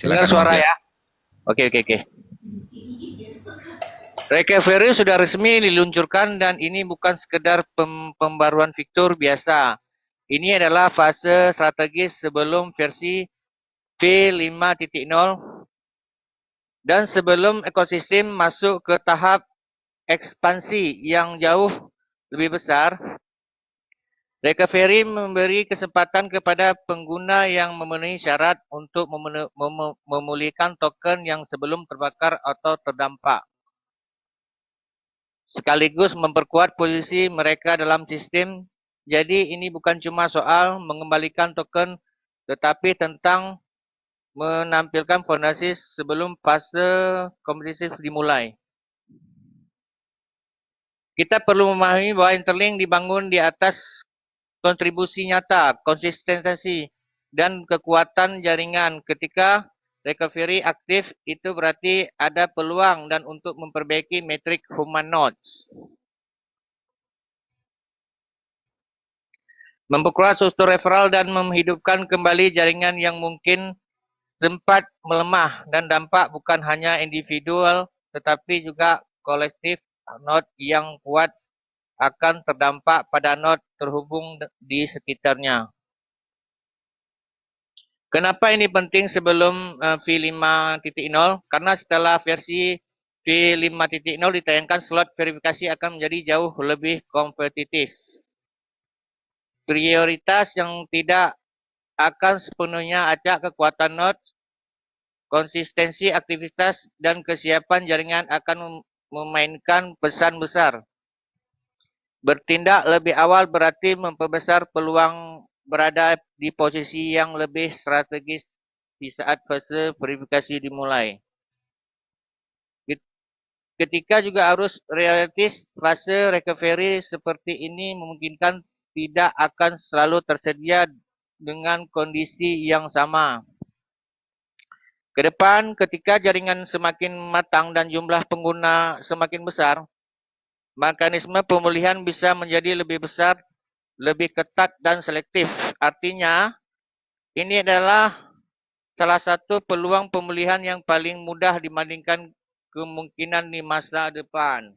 Dengar Silakan Bang suara Fian. ya. Oke, oke, oke. Recovery sudah resmi diluncurkan dan ini bukan sekedar pembaruan fitur biasa. Ini adalah fase strategis sebelum versi V5.0 dan sebelum ekosistem masuk ke tahap ekspansi yang jauh lebih besar. Recovery memberi kesempatan kepada pengguna yang memenuhi syarat untuk memulihkan token yang sebelum terbakar atau terdampak, sekaligus memperkuat posisi mereka dalam sistem. Jadi ini bukan cuma soal mengembalikan token, tetapi tentang menampilkan fondasi sebelum fase kompetitif dimulai. Kita perlu memahami bahwa Interlink dibangun di atas kontribusi nyata, konsistensi, dan kekuatan jaringan. Ketika recovery aktif, itu berarti ada peluang dan untuk memperbaiki metrik human nodes. Memperkuat struktur referral dan menghidupkan kembali jaringan yang mungkin sempat melemah dan dampak bukan hanya individual tetapi juga kolektif. Node yang kuat akan terdampak pada node terhubung di sekitarnya. Kenapa ini penting sebelum V5.0? Karena setelah versi V5.0 ditayangkan, slot verifikasi akan menjadi jauh lebih kompetitif. Prioritas yang tidak akan sepenuhnya acak kekuatan node, konsistensi aktivitas dan kesiapan jaringan akan memainkan pesan besar. Bertindak lebih awal berarti memperbesar peluang berada di posisi yang lebih strategis di saat fase verifikasi dimulai. Ketika juga arus realistis, fase recovery seperti ini memungkinkan tidak akan selalu tersedia dengan kondisi yang sama. Kedepan, ketika jaringan semakin matang dan jumlah pengguna semakin besar, mekanisme pemulihan bisa menjadi lebih besar, lebih ketat dan selektif. Artinya, ini adalah salah satu peluang pemulihan yang paling mudah dibandingkan kemungkinan di masa depan.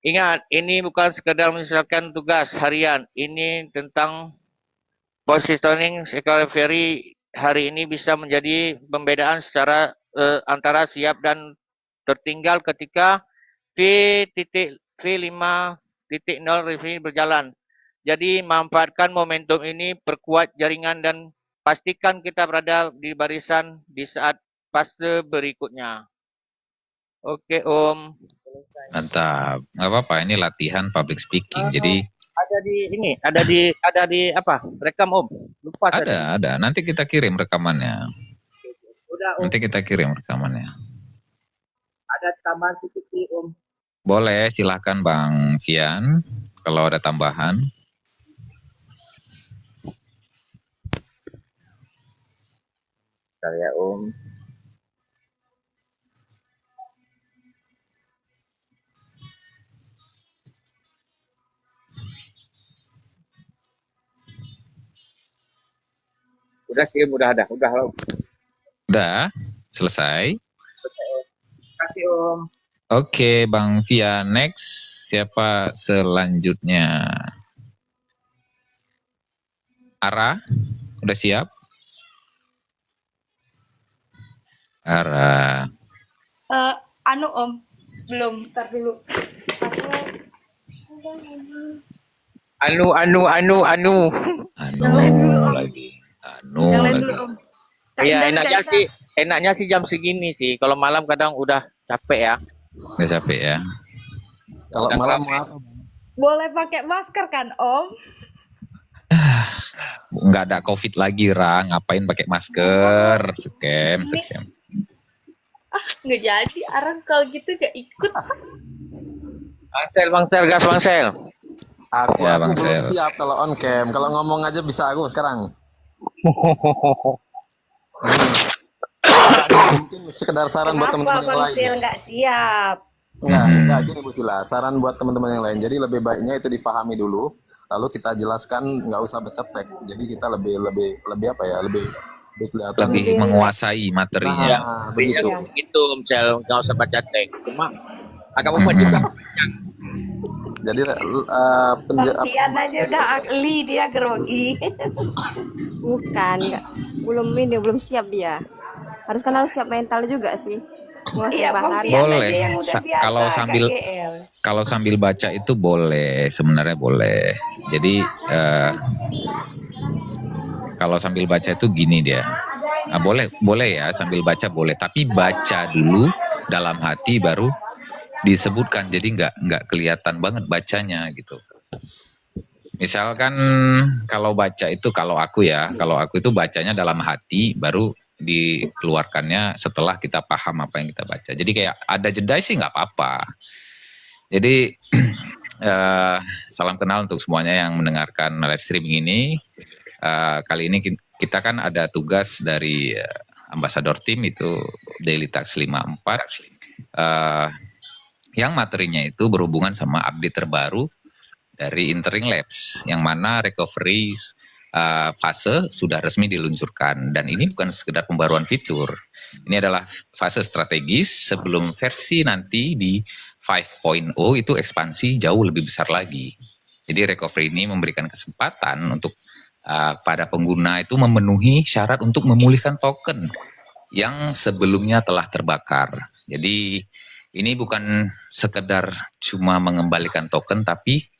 Ingat, ini bukan sekadar menyelesaikan tugas harian. Ini tentang positioning recovery hari ini bisa menjadi pembedaan secara antara siap dan tertinggal ketika V5.0 review berjalan. Jadi manfaatkan momentum ini, perkuat jaringan dan pastikan kita berada di barisan di saat fase berikutnya. Oke Om. Mantap. Nggak apa-apa, ini latihan public speaking. Jadi ada di apa? Rekam Om. Lupa saya. ada. Nanti kita kirim rekamannya. Udah Om. Nanti kita kirim rekamannya. Ada tambahan sedikit Om. Boleh, silahkan Bang Fian. Kalau ada tambahan. Bentar ya Om. Udah sih Om, udah. Udah, selesai. Terima kasih Om. Oke, Bang Fian. Next, siapa selanjutnya? Ara, udah siap? Ara. Om, belum, ntar dulu. Anu Lagi. Yang lain dulu Om. Iya, enaknya sih jam segini sih. Kalau malam kadang udah capek ya. Udah capek ya. Kalau malam Boleh pakai masker kan Om? Nggak ada COVID lagi, Ra. Ngapain pakai masker? Scam. Nggak jadi, Arang kalau gitu nggak ikut. Bang Sel, gas Bang Sel. Aku Ya, Bang belum Sel. siap kalau on cam. Kalau ngomong aja bisa aku sekarang. Mungkin sekedar saran buat teman-teman yang Bang lain. Sil nggak siap? Enggak gini Bu Sila. Saran buat teman-teman yang lain. Jadi lebih baiknya itu difahami dulu, lalu kita jelaskan, nggak usah bercetek. Jadi kita lebih apa ya? Lebih Lebih kelihatan. lebih Lebih menguasai materinya. Nah, begitu. Iya. Gitu, misal nggak usah baca teks. Cuma agak membuat juga panjang. Jadi Bang Tian aja udah ahli, dia grogi. Bukan, enggak. Belum siap dia. Harus siap mental juga sih. Menguasai Iya, Bang bahan. Tian Boleh. aja yang udah biasa Kalau sambil KGL. kalau sambil baca itu boleh, sebenarnya boleh. Jadi kalau sambil baca itu gini dia. Nah, boleh ya sambil baca boleh, tapi baca dulu dalam hati baru disebutkan. Jadi nggak kelihatan banget bacanya gitu. Misalkan kalau baca itu kalau aku itu bacanya dalam hati baru dikeluarkannya setelah kita paham apa yang kita baca. Jadi kayak ada jeda sih nggak apa-apa. Jadi salam kenal untuk semuanya yang mendengarkan live streaming ini. Kali ini kita kan ada tugas dari Ambassador Team itu Daily Tax 54 yang materinya itu berhubungan sama update terbaru dari Interlink Labs yang mana recovery fase sudah resmi diluncurkan, dan ini bukan sekedar pembaruan fitur. Ini adalah fase strategis sebelum versi nanti di 5.0 itu ekspansi jauh lebih besar lagi. Jadi recovery ini memberikan kesempatan untuk pada pengguna itu memenuhi syarat untuk memulihkan token yang sebelumnya telah terbakar. Jadi ini bukan sekedar cuma mengembalikan token, tapi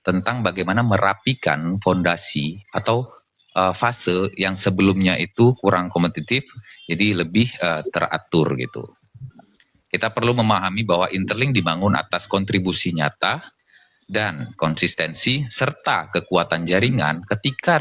tentang bagaimana merapikan fondasi atau fase yang sebelumnya itu kurang kompetitif, jadi lebih teratur gitu. Kita perlu memahami bahwa Interlink dibangun atas kontribusi nyata dan konsistensi serta kekuatan jaringan ketika